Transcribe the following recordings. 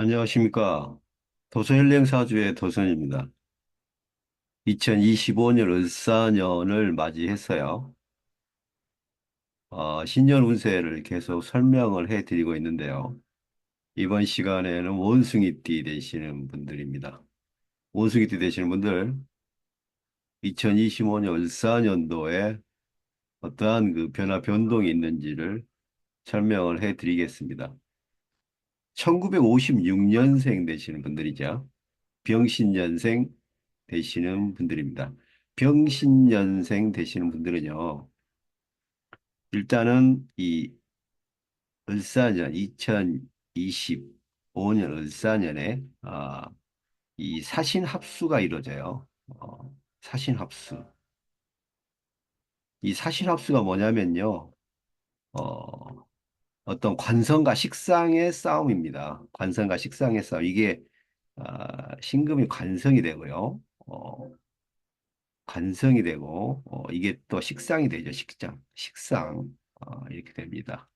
안녕하십니까. 도서헬랭사주의 도선입니다. 2025년 을사년을 맞이해서요. 신년 운세를 계속 설명을 해드리고 있는데요. 이번 시간에는 원숭이띠 되시는 분들입니다. 원숭이띠 되시는 분들, 2025년 을사년도에 어떠한 그 변화, 변동이 있는지를 설명을 해드리겠습니다. 1956년생 되시는 분들이죠. 병신년생 되시는 분들입니다. 병신년생 되시는 분들은요, 일단은 이 을사년 2025년 을사년에 이 사신합수가 이루어져요. 사신합수. 이 사신합수가 뭐냐면요, 어, 어떤 관성과 식상의 싸움입니다. 관성과 식상의 싸움. 이게 신금이 관성이 되고요. 관성이 되고 이게 또 식상이 되죠. 식상 이렇게 됩니다.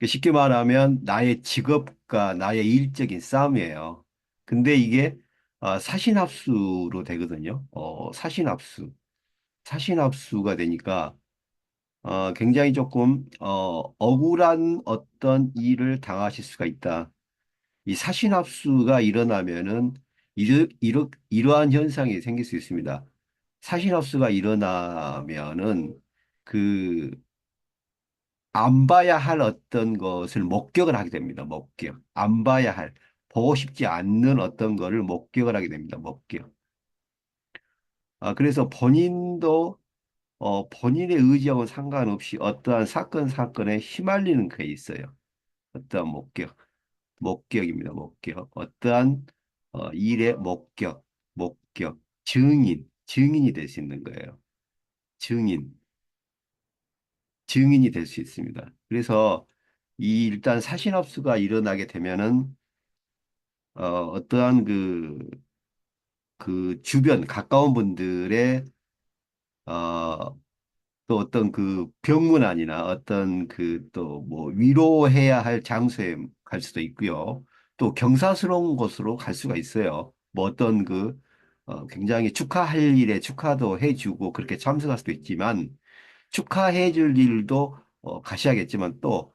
쉽게 말하면 나의 직업과 나의 일적인 싸움이에요. 근데 이게 사신합수로 되거든요. 사신합수가 되니까 굉장히 조금 억울한 어떤 일을 당하실 수가 있다. 이 사신합수가 일어나면은 이러한 현상이 생길 수 있습니다. 사신합수가 일어나면은 그 안 봐야 할 어떤 것을 목격을 하게 됩니다. 목격. 안 봐야 할, 보고 싶지 않는 어떤 거를 목격을 하게 됩니다. 목격. 그래서 본인도 본인의 의지하고는 상관없이 어떠한 사건에 휘말리는 그게 있어요. 어떠한 목격입니다. 목격. 어떠한 일의 증인이 될 수 있는 거예요. 증인, 증인이 될 수 있습니다. 그래서 이 일단 사신합수가 일어나게 되면은 어떠한 그 주변 가까운 분들의 어, 또 어떤 그 병문안이나 어떤 그 또 뭐 위로해야 할 장소에 갈 수도 있고요. 또 경사스러운 곳으로 갈 수가 있어요. 뭐 어떤 굉장히 축하할 일에 축하도 해주고 그렇게 참석할 수도 있지만 축하해 줄 일도 가셔야겠지만 또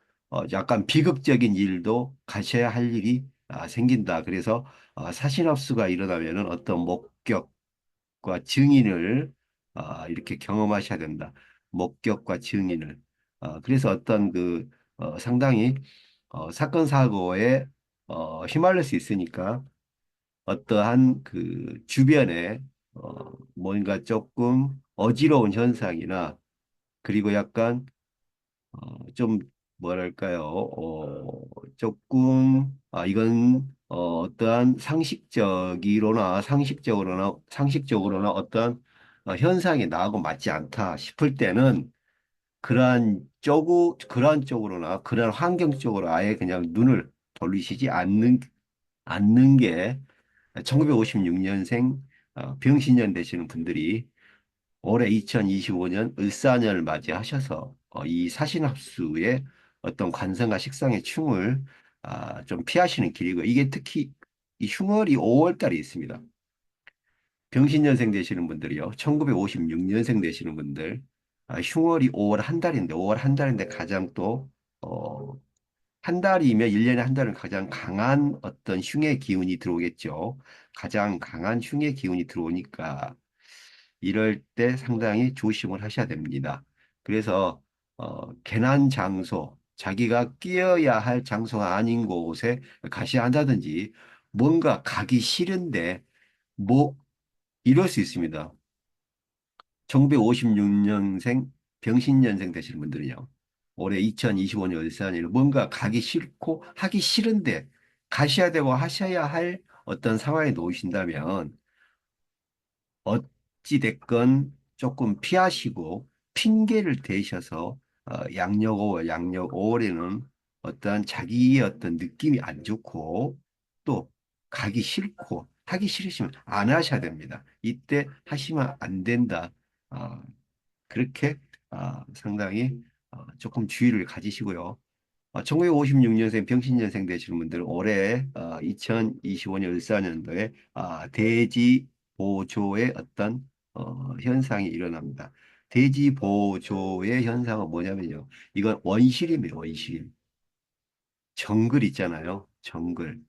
약간 비극적인 일도 가셔야 할 일이 생긴다. 그래서 사신합수가 일어나면은 어떤 목격과 증인을 이렇게 경험하셔야 된다. 목격과 증인을. 그래서 어떤 상당히 사건 사고에 휘말릴 수 있으니까 어떠한 그 주변에 뭔가 조금 어지러운 현상이나 그리고 약간 좀 뭐랄까요? 조금 이건 어떠한 상식적으로나 어떠한 현상이 나하고 맞지 않다 싶을 때는 그러한 쪽으로나 그러한 환경 쪽으로 아예 그냥 눈을 돌리시지 않는 게 1956년생 병신년 되시는 분들이 올해 2025년 을사년을 맞이하셔서 이 사신합수의 어떤 관성과 식상의 충을 좀 피하시는 길이고 이게 특히 이 흉월이 5월 달에 있습니다. 병신년생 되시는 분들이요. 1956년생 되시는 분들 흉월이 5월 한 달인데 5월 한 달인데 가장 또 한 달이면 1년에 한 달은 가장 강한 어떤 흉의 기운이 들어오겠죠. 가장 강한 흉의 기운이 들어오니까 이럴 때 상당히 조심을 하셔야 됩니다. 그래서 괜한 장소, 자기가 끼어야 할 장소가 아닌 곳에 가셔야 한다든지 뭔가 가기 싫은데 뭐 이럴 수 있습니다. 1956년생 병신년생 되시는 분들은요. 올해 2025년 을사년에 뭔가 가기 싫고 하기 싫은데 가셔야 되고 하셔야 할 어떤 상황에 놓이신다면 어찌됐건 조금 피하시고 핑계를 대셔서 양력 5월에는 어떠한 자기의 어떤 느낌이 안 좋고 또 가기 싫고 하기 싫으시면 안 하셔야 됩니다. 이때 하시면 안 된다. 그렇게 상당히 조금 주의를 가지시고요. 1956년생 병신년생 되시는 분들은 올해 2025년 을사년도에 대지 보조의 어떤 현상이 일어납니다. 대지 보조의 현상은 뭐냐면요. 이건 원시림이에요, 원시림. 정글 있잖아요. 정글.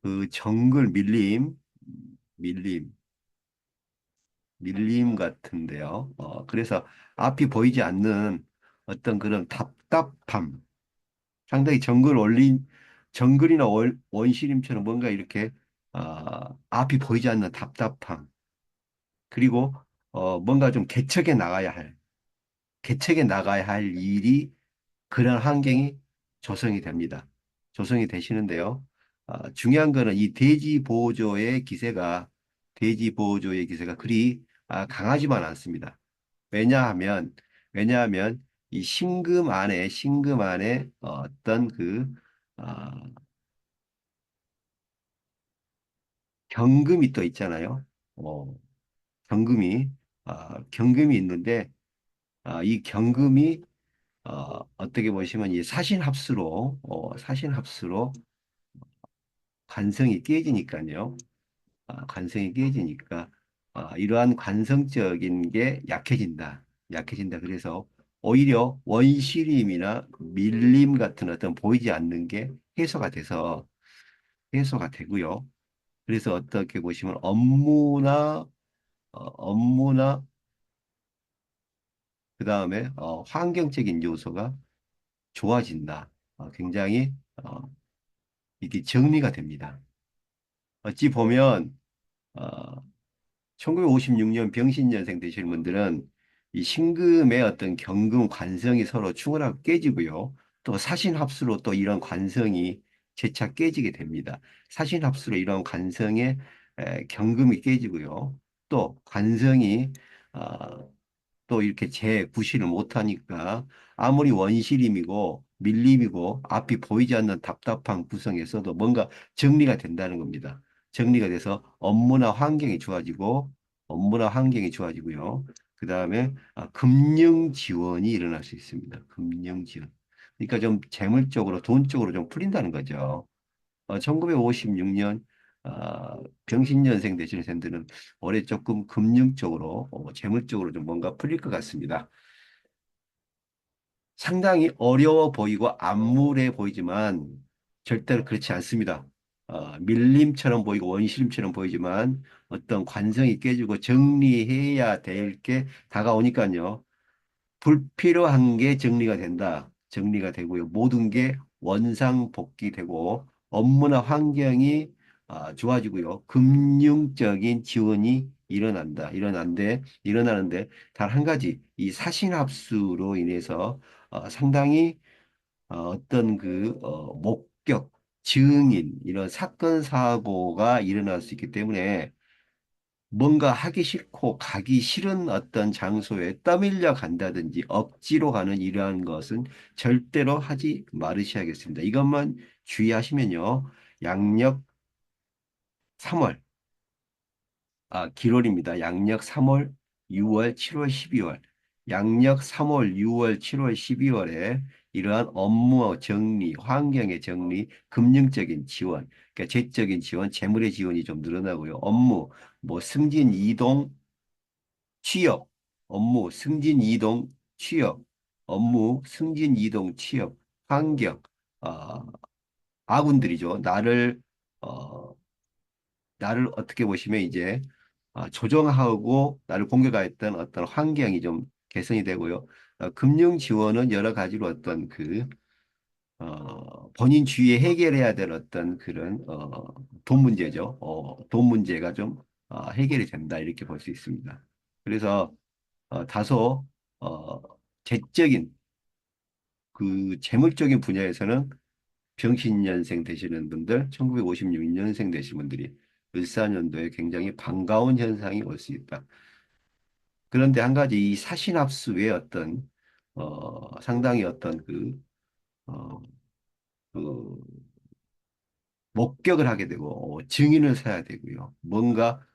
그 정글 밀림, 밀림 같은데요. 그래서 앞이 보이지 않는 어떤 그런 답답함, 상당히 정글이나 원시림처럼 뭔가 이렇게 앞이 보이지 않는 답답함, 그리고 뭔가 좀 개척에 나가야 할 일이 그런 환경이 조성이 됩니다. 조성이 되시는데요. 중요한 거는 이 돼지 보호조의 기세가 그리 강하지만 않습니다. 왜냐하면, 왜냐하면 이 신금 안에 어떤 어, 경금이 또 있잖아요. 어, 경금이 있는데, 이 경금이 어떻게 보시면 이 사신합수로 관성이 깨지니까요. 관성이 깨지니까 이러한 관성적인 게 약해진다. 그래서 오히려 원시림이나 밀림 같은 어떤 보이지 않는 게 해소가 되고요. 그래서 어떻게 보시면 업무나 그다음에 환경적인 요소가 좋아진다. 굉장히 이게 정리가 됩니다. 어찌 보면 어, 1956년 병신년생 되실 분들은 이 신금의 어떤 경금 관성이 서로 충돌하고 깨지고요. 또 사신합수로 또 이런 관성이 재차 깨지게 됩니다. 사신합수로 이런 관성의 경금이 깨지고요. 또 관성이 어, 또 이렇게 재구실을 못하니까 아무리 원시림이고 밀림이고 앞이 보이지 않는 답답한 구성에서도 뭔가 정리가 된다는 겁니다. 정리가 돼서 업무나 환경이 좋아지고요. 그 다음에 금융 지원이 일어날 수 있습니다. 금융 지원. 그러니까 좀 재물적으로 돈 쪽으로 좀 풀린다는 거죠. 1956년 병신년생 되시는 샌들은 올해 조금 금융적으로, 재물적으로 좀 뭔가 풀릴 것 같습니다. 상당히 어려워 보이고 암울해 보이지만 절대로 그렇지 않습니다. 밀림처럼 보이고 원시림처럼 보이지만 어떤 관성이 깨지고 정리해야 될 게 다가오니까요. 불필요한 게 정리가 된다. 정리가 되고요. 모든 게 원상복귀되고 업무나 환경이 좋아지고요. 금융적인 지원이 일어나는데 단 한 가지 이 사신합수로 인해서 상당히 어떤 목격, 증인 이런 사건 사고가 일어날 수 있기 때문에 뭔가 하기 싫고 가기 싫은 어떤 장소에 떠밀려 간다든지 억지로 가는 이러한 것은 절대로 하지 말으셔야겠습니다. 이것만 주의하시면요. 양력 3월, 기롤입니다. 양력 3월, 6월, 7월, 12월. 양력 3월, 6월, 7월, 12월에 이러한 업무 정리, 환경의 정리, 금융적인 지원, 그러니까 재적인 지원, 재물의 지원이 좀 늘어나고요. 업무, 뭐 승진, 이동, 취업, 업무, 승진, 이동, 취업, 업무, 승진, 이동, 취업, 환경, 어, 아군들이죠. 어, 나를 어떻게 보시면 이제 조정하고 나를 공격하였던 어떤 환경이 좀 개선이 되고요. 금융 지원은 여러 가지로 어떤 본인 주위에 해결해야 될 어떤 그런 돈 문제죠. 돈 문제가 좀 해결이 된다 이렇게 볼 수 있습니다. 그래서 다소 어, 재적인 재물적인 분야에서는 병신년생 되시는 분들, 1956년생 되신 분들이 을사년도에 굉장히 반가운 현상이 올 수 있다. 그런데 한 가지 이 사신합수의 어떤 상당히 어떤 어, 그 목격을 하게 되고 증인을 서야 되고요. 뭔가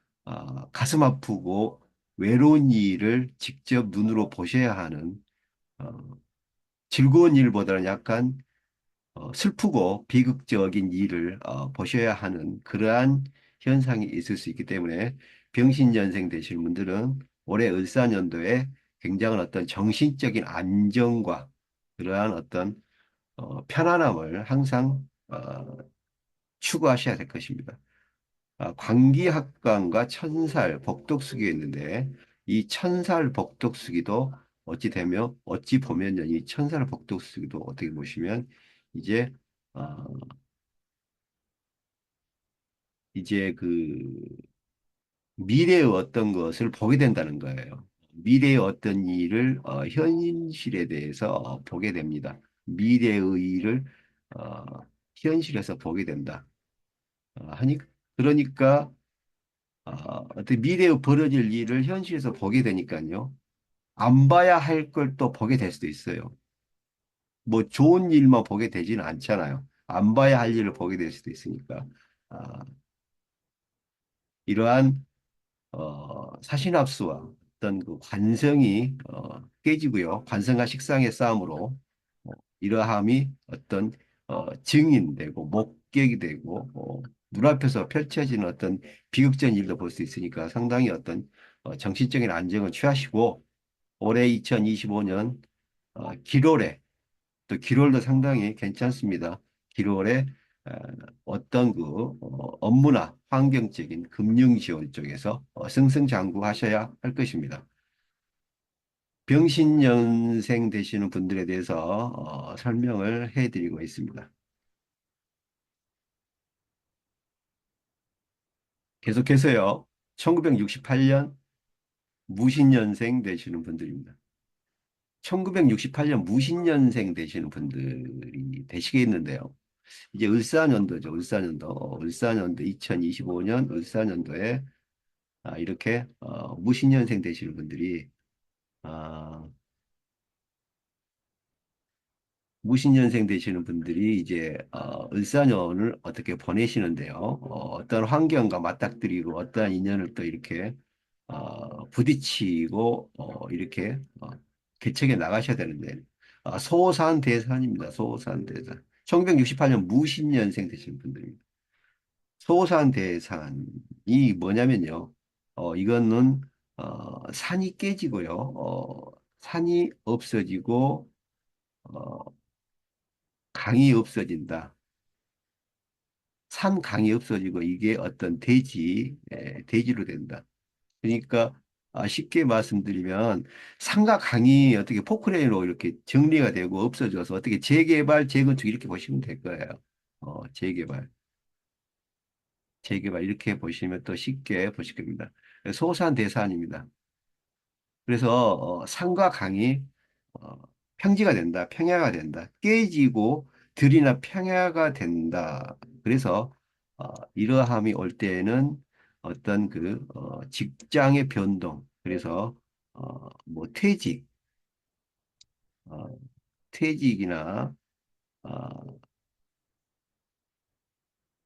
가슴 아프고 외로운 일을 직접 눈으로 보셔야 하는 어, 즐거운 일보다는 약간 슬프고 비극적인 일을 보셔야 하는 그러한 현상이 있을 수 있기 때문에 병신년생 되시는 분들은 올해 을사년도에 굉장한 어떤 정신적인 안정과 그러한 어떤 편안함을 항상 추구하셔야 될 것입니다. 광기합관과 천살, 복덕수기가 있는데 이 천살, 복덕수기도 어찌 보면요, 이 천살, 복덕수기도 어떻게 보시면 이제 어, 이제 그 미래의 어떤 것을 보게 된다는 거예요. 미래의 어떤 일을 현실에 대해서 보게 됩니다. 미래의 일을 어, 현실에서 보게 된다. 하니 그러니까 어떤 미래에 벌어질 일을 현실에서 보게 되니까요. 안 봐야 할 걸 또 보게 될 수도 있어요. 뭐 좋은 일만 보게 되지는 않잖아요. 안 봐야 할 일을 보게 될 수도 있으니까. 아, 이러한 사신합수와 어떤 그 관성이 깨지고요. 관성과 식상의 싸움으로 이러함이 어떤 증인되고 목격이 되고 눈앞에서 펼쳐지는 어떤 비극적인 일도 볼 수 있으니까 상당히 어떤 정신적인 안정을 취하시고 올해 2025년 기롤에 또 기롤도 상당히 괜찮습니다. 기롤에 어, 어떤 그 업무나 환경적인 금융 지원 쪽에서 승승장구하셔야 할 것입니다. 병신년생 되시는 분들에 대해서 설명을 해드리고 있습니다. 계속해서요. 1968년 무신년생 되시는 분들입니다. 1968년 무신년생 되시는 분들이 되시겠는데요. 이제 을사년도죠. 을사년도 2025년 을사년도에 이렇게 무신년생 되시는 분들이 아, 무신년생 되시는 분들이 이제 을사년을 어떻게 보내시는데요. 어떤 환경과 맞닥뜨리고 어떠한 인연을 또 이렇게 부딪히고 이렇게 개척해 나가셔야 되는데 소산대산입니다. 소산대산. 1968년 무신년생 되시는 분들입니다. 소산대산이 뭐냐면요. 이거는 산이 깨지고요. 산이 없어지고 어, 강이 없어진다. 산 강이 없어지고 이게 어떤 대지로 된다. 그러니까 쉽게 말씀드리면 산과 강이 어떻게 포크레인으로 이렇게 정리가 되고 없어져서 어떻게 재개발, 재건축 이렇게 보시면 될 거예요. 재개발 이렇게 보시면 또 쉽게 보실 겁니다. 소산대산입니다. 그래서 산과 강이 어, 평지가 된다, 평야가 된다, 깨지고 들이나 평야가 된다. 그래서 이러함이 올 때에는 어떤 그 직장의 변동, 그래서 뭐 어, 퇴직이나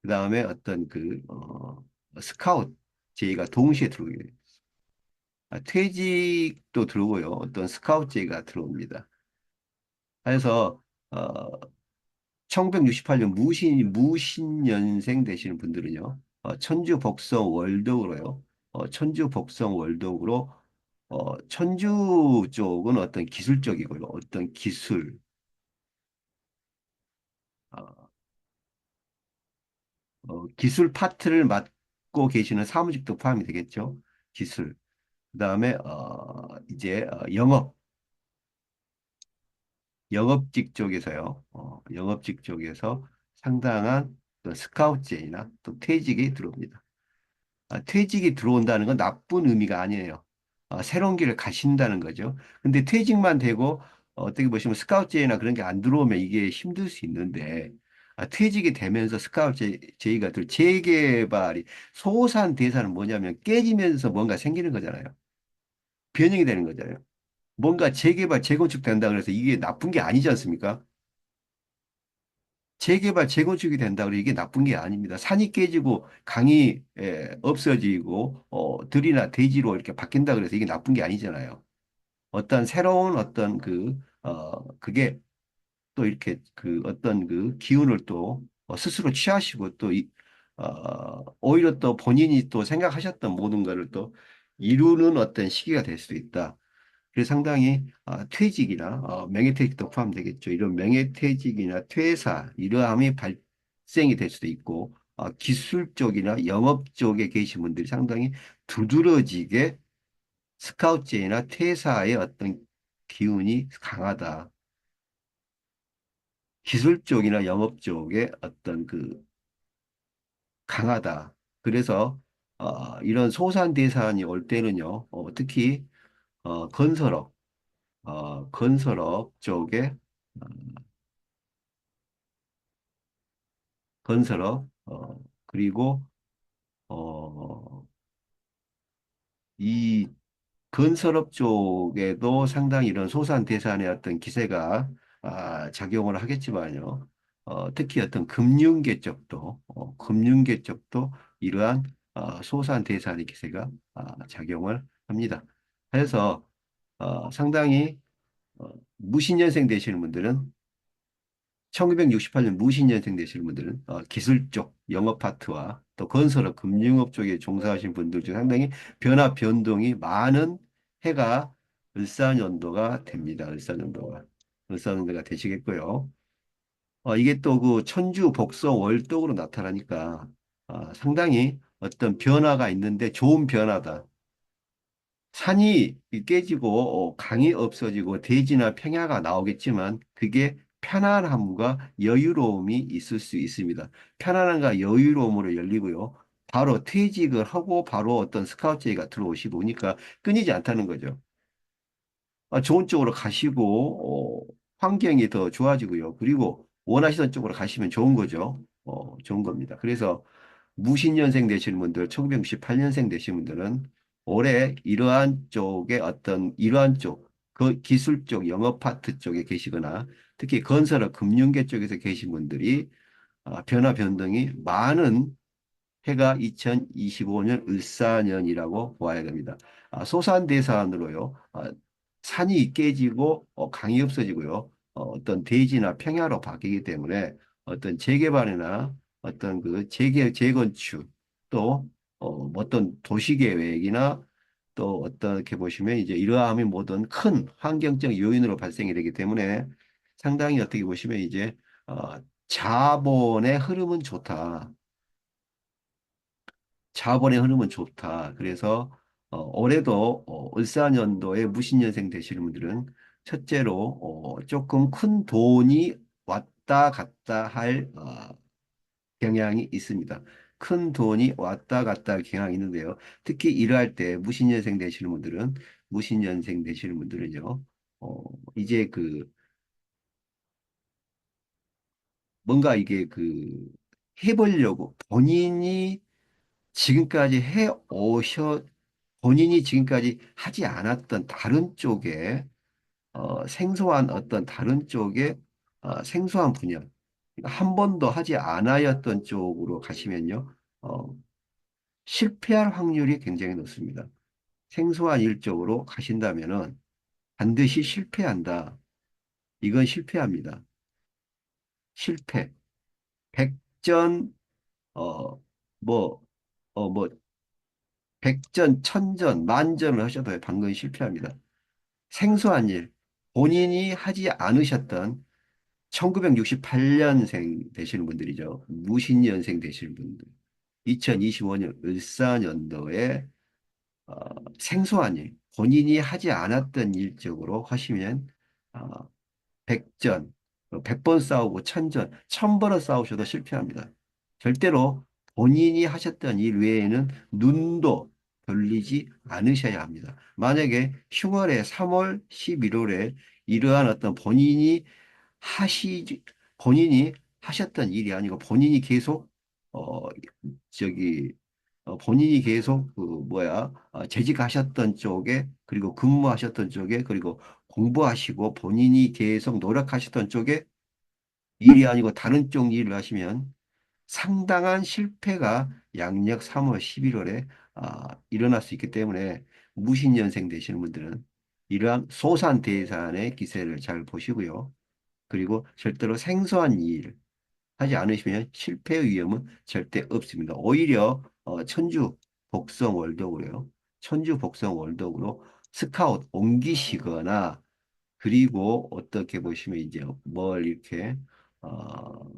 그다음에 어떤 그 스카웃 제의가 동시에 들어오게 돼요. 퇴직도 들어오고요. 어떤 스카웃 제의가 들어옵니다. 그래서 어, 1968년 무신년생 되시는 분들은요, 천주 복성 월덕으로요, 천주 복성 월덕으로, 천주 쪽은 어떤 기술 쪽이고요, 어떤 어, 기술 파트를 맡고 계시는 사무직도 포함이 되겠죠, 기술. 그 다음에, 이제, 영업직 쪽에서요, 영업직 쪽에서 상당한 또 스카우트제이나 또 퇴직이 들어옵니다. 퇴직이 들어온다는 건 나쁜 의미가 아니에요. 새로운 길을 가신다는 거죠. 근데 퇴직만 되고 어떻게 보시면 스카우트 제의나 그런 게 안 들어오면 이게 힘들 수 있는데 퇴직이 되면서 스카우트 제의가 재개발이 소산 대사는 뭐냐면 깨지면서 뭔가 생기는 거잖아요. 변형이 되는 거잖아요. 뭔가 재개발, 재건축 된다 그래서 이게 나쁜 게 아니지 않습니까? 재개발, 재건축이 된다 그래 이게 나쁜 게 아닙니다. 산이 깨지고 강이 없어지고 들이나 대지로 이렇게 바뀐다 그래서 이게 나쁜 게 아니잖아요. 어떤 새로운 어떤 그게 또 이렇게 그 어떤 그 기운을 또 스스로 취하시고 또 오히려 또 본인이 또 생각하셨던 모든 것을 또 이루는 어떤 시기가 될 수도 있다. 그래서 상당히 퇴직이나 명예퇴직도 포함되겠죠. 이런 명예퇴직이나 퇴사 이러함이 발생이 될 수도 있고 기술 쪽이나 영업 쪽에 계신 분들이 상당히 두드러지게 스카우트제나 퇴사의 어떤 기운이 강하다. 기술 쪽이나 영업 쪽에 어떤 그 강하다. 그래서 이런 소산대산이 올 때는요, 특히 건설업, 건설업 쪽에 건설업 그리고 어, 이 건설업 쪽에도 상당히 이런 소산대산의 어떤 기세가 작용을 하겠지만요. 특히 어떤 금융계 쪽도 금융계 쪽도 이러한 소산대산의 기세가 작용을 합니다. 그래서 상당히 무신년생 되시는 분들은 1968년 무신년생 되시는 분들은 기술 쪽 영업 파트와 또 건설업 금융업 쪽에 종사하신 분들 중 상당히 변화 변동이 많은 해가 을사년도가 됩니다. 을사년도가 되시겠고요. 이게 또 그 천주 복서 월덕으로 나타나니까 상당히 어떤 변화가 있는데 좋은 변화다. 산이 깨지고 강이 없어지고 대지나 평야가 나오겠지만 그게 편안함과 여유로움이 있을 수 있습니다. 편안함과 여유로움으로 열리고요. 바로 퇴직을 하고 바로 어떤 스카우트제의가 들어오시고 오니까 끊이지 않다는 거죠. 좋은 쪽으로 가시고 환경이 더 좋아지고요. 그리고 원하시던 쪽으로 가시면 좋은 거죠. 좋은 겁니다. 그래서 무신년생 되시는 분들, 1968년생 되시는 분들은 올해 이러한 쪽에 어떤 이러한 쪽, 그 기술 쪽, 영업 파트 쪽에 계시거나 특히 건설업, 금융계 쪽에서 계신 분들이 변화 변동이 많은 해가 2025년 을사년이라고 보아야 됩니다. 소산대산으로요. 산이 깨지고 강이 없어지고요. 어떤 대지나 평야로 바뀌기 때문에 어떤 재개발이나 어떤 그 재건축 또 어떤 도시계획이나 또 어떻게 보시면 이제 이러함이 모든 큰 환경적 요인으로 발생이 되기 때문에 상당히 어떻게 보시면 이제 자본의 흐름은 좋다. 자본의 흐름은 좋다. 그래서 올해도 을사년도에 무신년생 되시는 분들은 첫째로 조금 큰 돈이 왔다 갔다 할 경향이 있습니다. 큰 돈이 왔다 갔다 할 경향이 있는데요. 특히 일할 때 무신년생 되시는 분들은요. 어, 이제 그 뭔가 이게 그 해보려고 지금까지 해 오셔 본인이 지금까지 하지 않았던 다른 쪽에 생소한 어떤 다른 쪽에 생소한 분야 한 번도 하지 않았던 쪽으로 가시면요 실패할 확률이 굉장히 높습니다. 생소한 일 쪽으로 가신다면은 반드시 실패한다. 이건 실패합니다. 실패. 백전 뭐 뭐 백전 천전 만전을 하셔도 방금 실패합니다. 생소한 일, 본인이 하지 않으셨던 1968년생 되시는 분들이죠. 무신년생 되시는 분들. 2025년 을사년도에 어, 생소한 일, 본인이 하지 않았던 일 쪽으로 하시면 어, 100전, 100번 싸우고 천전, 1000번을 싸우셔도 실패합니다. 절대로 본인이 하셨던 일 외에는 눈도 돌리지 않으셔야 합니다. 만약에 흉월에 3월, 11월에 이러한 어떤 하시, 본인이 하셨던 일이 아니고 어, 저기, 본인이 계속 재직하셨던 쪽에 그리고 근무하셨던 쪽에 그리고 공부하시고 본인이 계속 노력하셨던 쪽에 일이 아니고 다른 쪽 일을 하시면 상당한 실패가 양력 3월, 11월에 일어날 수 있기 때문에 무신년생 되시는 분들은 이러한 소산대산의 기세를 잘 보시고요. 그리고 절대로 생소한 일 하지 않으시면 실패의 위험은 절대 없습니다. 오히려 천주 복성 월덕으로요. 천주 복성 월덕으로 스카웃 옮기시거나 그리고 어떻게 보시면 이제 뭘 이렇게 어,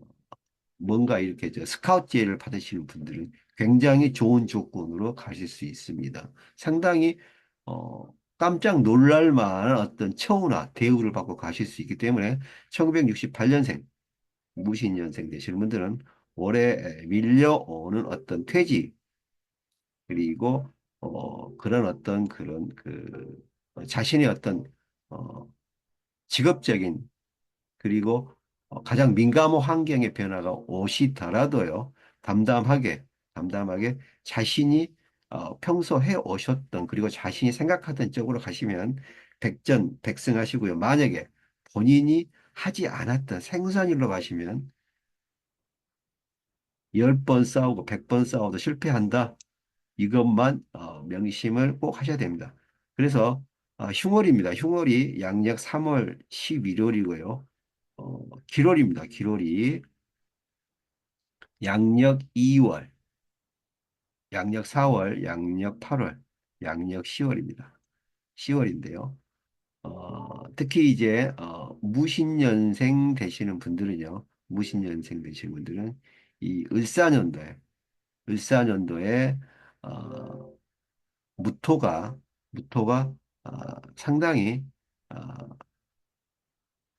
뭔가 이렇게 스카우트 제의를 받으시는 분들은 굉장히 좋은 조건으로 가실 수 있습니다. 상당히 깜짝 놀랄 만한 어떤 처우나 대우를 받고 가실 수 있기 때문에 1968년생 무신년생 되시는 분들은 올해 밀려오는 어떤 퇴직 그리고 그런 어떤 그런 자신의 어떤 어, 직업적인 그리고 가장 민감한 환경의 변화가 오시더라도요, 담담하게, 담담하게 자신이 평소 해 오셨던 그리고 자신이 생각하던 쪽으로 가시면 백전백승하시고요. 만약에 본인이 하지 않았던 생선 일로 가시면 10번 싸우고 100번 싸워도 실패한다. 이것만 명심을 꼭 하셔야 됩니다. 그래서 흉월입니다. 흉월이 양력 3월 11월이고요. 기롤입니다. 기롤이 양력 2월, 양력 4월, 양력 8월, 양력 10월입니다. 10월인데요. 특히 이제 무신년생 되시는 분들은요. 무신년생 되시는 분들은 이 을사년도에 어, 무토가 상당히 어,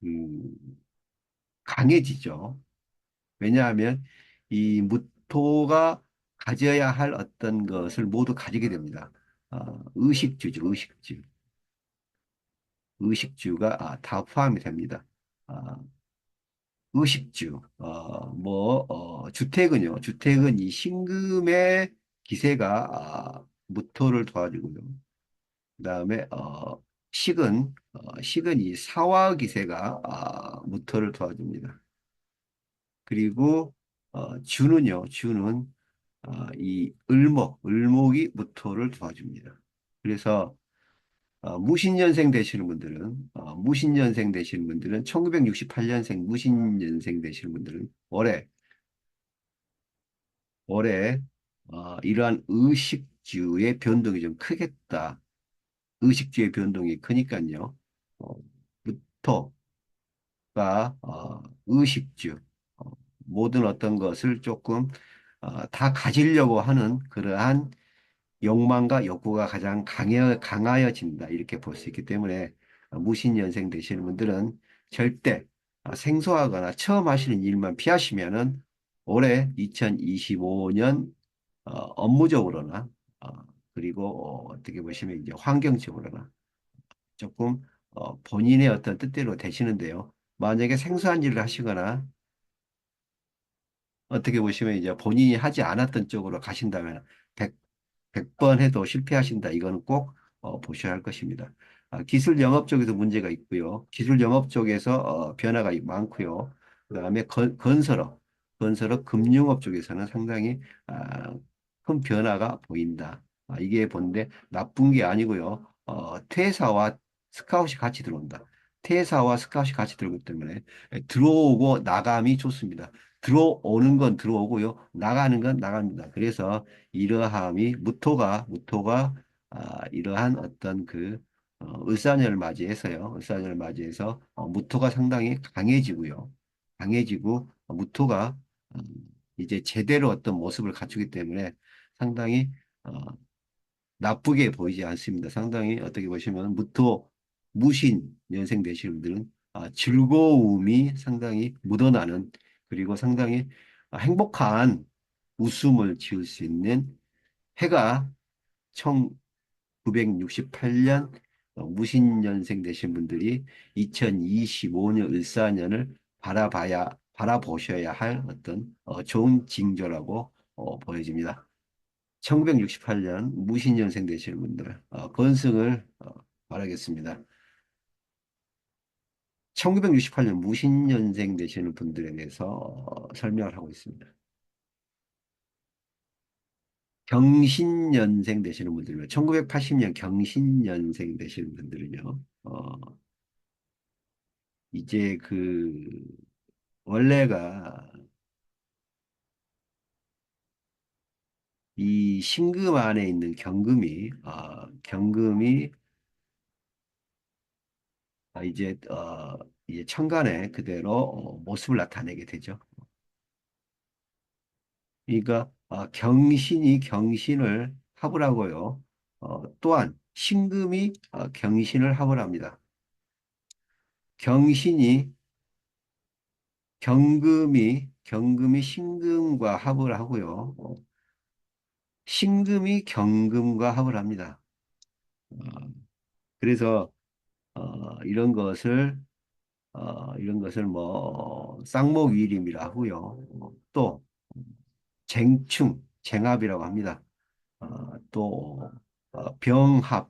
음, 강해지죠. 왜냐하면 이 무토가 가져야 할 어떤 것을 모두 가지게 됩니다. 의식주죠, 의식주. 의식주가 다 포함이 됩니다. 아, 의식주, 주택은요. 주택은 이 신금의 기세가 무토를 도와주고요. 그다음에 식은 이 사화 기세가 무토를 도와줍니다. 그리고 주는 이 을목이 무토를 도와줍니다. 그래서 무신년생 되시는 분들은 1968년생 무신년생 되시는 분들은 올해 이러한 의식주의 변동이 좀 크겠다. 의식주의 변동이 크니까요. 어, 무토가 의식주 모든 어떤 것을 조금 다 가지려고 하는 그러한 욕망과 욕구가 가장 강하여진다. 이렇게 볼 수 있기 때문에 무신년생 되시는 분들은 절대 생소하거나 처음 하시는 일만 피하시면은 올해 2025년 업무적으로나 어, 그리고 어떻게 보시면 이제 환경적으로나 조금 본인의 어떤 뜻대로 되시는데요. 만약에 생소한 일을 하시거나 어떻게 보시면 이제 본인이 하지 않았던 쪽으로 가신다면 100번 해도 실패하신다. 이거는 꼭 보셔야 할 것입니다. 기술 영업 쪽에서 문제가 있고요. 기술 영업 쪽에서 변화가 많고요. 그다음에 건설업, 금융업 쪽에서는 상당히 큰 변화가 보인다. 이게 본데 나쁜 게 아니고요. 퇴사와 스카웃이 같이 들어온다. 퇴사와 스카웃이 같이 들어오기 때문에 들어오고 나감이 좋습니다. 들어오는 건 들어오고요. 나가는 건 나갑니다. 그래서 이러함이 무토가 이러한 어떤 을사년을 맞이해서요. 을사년을 맞이해서 무토가 상당히 강해지고요. 강해지고 무토가 이제 제대로 어떤 모습을 갖추기 때문에 상당히 어, 나쁘게 보이지 않습니다. 상당히 어떻게 보시면 무신 연생 되시는 분들은 즐거움이 상당히 묻어나는 그리고 상당히 행복한 웃음을 지을 수 있는 해가 1968년 무신년생 되신 분들이 2025년 을사년을 바라보셔야 할 어떤 좋은 징조라고 보여집니다. 1968년 무신년생 되시는 분들 건승을 바라겠습니다. 1968년 무신년생 되시는 분들에 대해서 설명을 하고 있습니다. 경신년생 되시는 분들은요. 1980년 경신년생 되시는 분들은요. 이제 원래가 이 신금 안에 있는 경금이 이제 천간에 그대로 모습을 나타내게 되죠. 그러니까 경신이 경신을 합을 하고요. 또한 신금이 경신을 합을 합니다. 경신이 경금이 신금과 합을 하고요. 신금이 경금과 합을 합니다. 어, 그래서 이런 것을 뭐 쌍목위림이라 하고요. 또 쟁합이라고 합니다. 또 병합,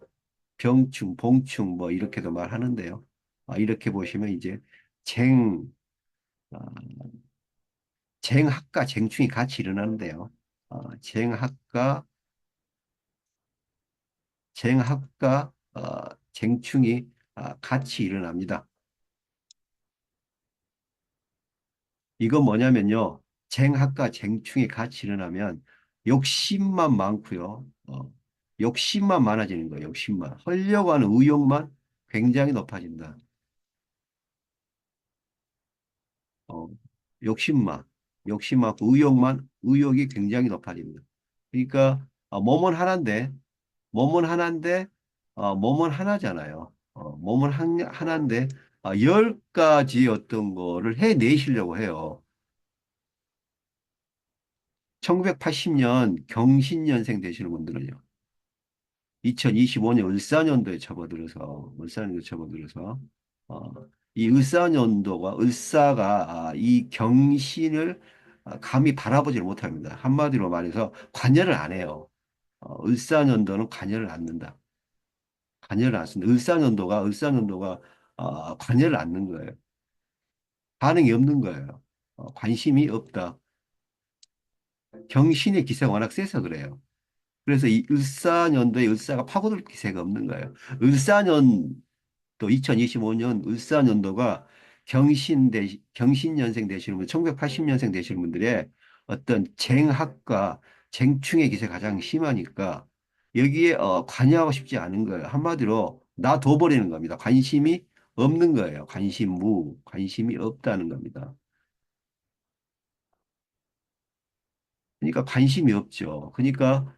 병충, 봉충 뭐 이렇게도 말하는데요. 이렇게 보시면 이제 쟁, 어, 쟁합과 쟁충이 같이 일어나는데요. 쟁합과 쟁충이 같이 일어납니다. 이건 뭐냐면요. 쟁합과 쟁충이 같이 일어나면 욕심만 많고요. 욕심만 많아지는 거예요. 욕심만. 하려고 하는 의욕만 굉장히 높아진다. 어, 욕심만, 욕심 많고 의욕이 굉장히 높아집니다. 그러니까 몸은 하나인데, 몸은 하나잖아요. 몸은 하나인데, 10가지 어떤 거를 해내시려고 해요. 1980년 경신년생 되시는 분들은요. 2025년 을사년도에 접어들어서, 어, 이 을사가 이 경신을 감히 바라보지를 못합니다. 한마디로 말해서 관여를 안 해요. 을사년도는 관여를 않는다. 관여를 안 씁니다. 을사년도가 관여를 않는 거예요. 반응이 없는 거예요. 관심이 없다. 경신의 기세가 워낙 세서 그래요. 그래서 이 을사년도에 을사가 파고들 기세가 없는 거예요. 또 2025년 을사년도가 경신년생 되시는 분, 1980년생 되시는 분들의 어떤 쟁학과 쟁충의 기세가 가장 심하니까 여기에 관여하고 싶지 않은 거예요. 한마디로 놔둬버리는 겁니다. 관심이 없는 거예요. 관심이 없다는 겁니다. 그러니까 관심이 없죠. 그러니까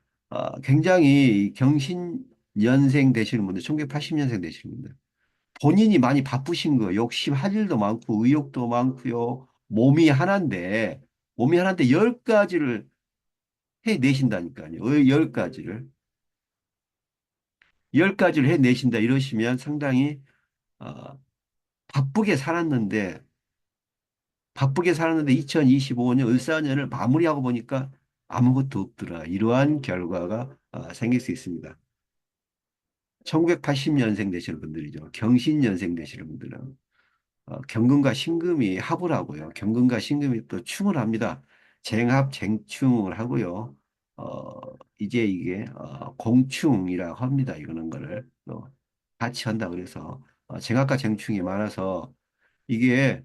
굉장히 경신년생 되시는 분들, 1980년생 되시는 분들 본인이 많이 바쁘신 거예요. 욕심할 일도 많고 의욕도 많고요. 몸이 하나인데 10가지를 해내신다니까요. 10가지를. 10가지를 해내신다 이러시면 상당히 어, 바쁘게 살았는데 2025년 을사년을 마무리하고 보니까 아무것도 없더라. 이러한 결과가 생길 수 있습니다. 1980년생 되시는 분들이죠. 경신년생 되시는 분들은 경금과 신금이 합을 하고요. 경금과 신금이 또 충을 합니다. 쟁합, 쟁충을 하고요. 어, 이제 이게 공충이라고 합니다. 이거는 거를 또 같이 한다 그래서 쟁합과 쟁충이 많아서 이게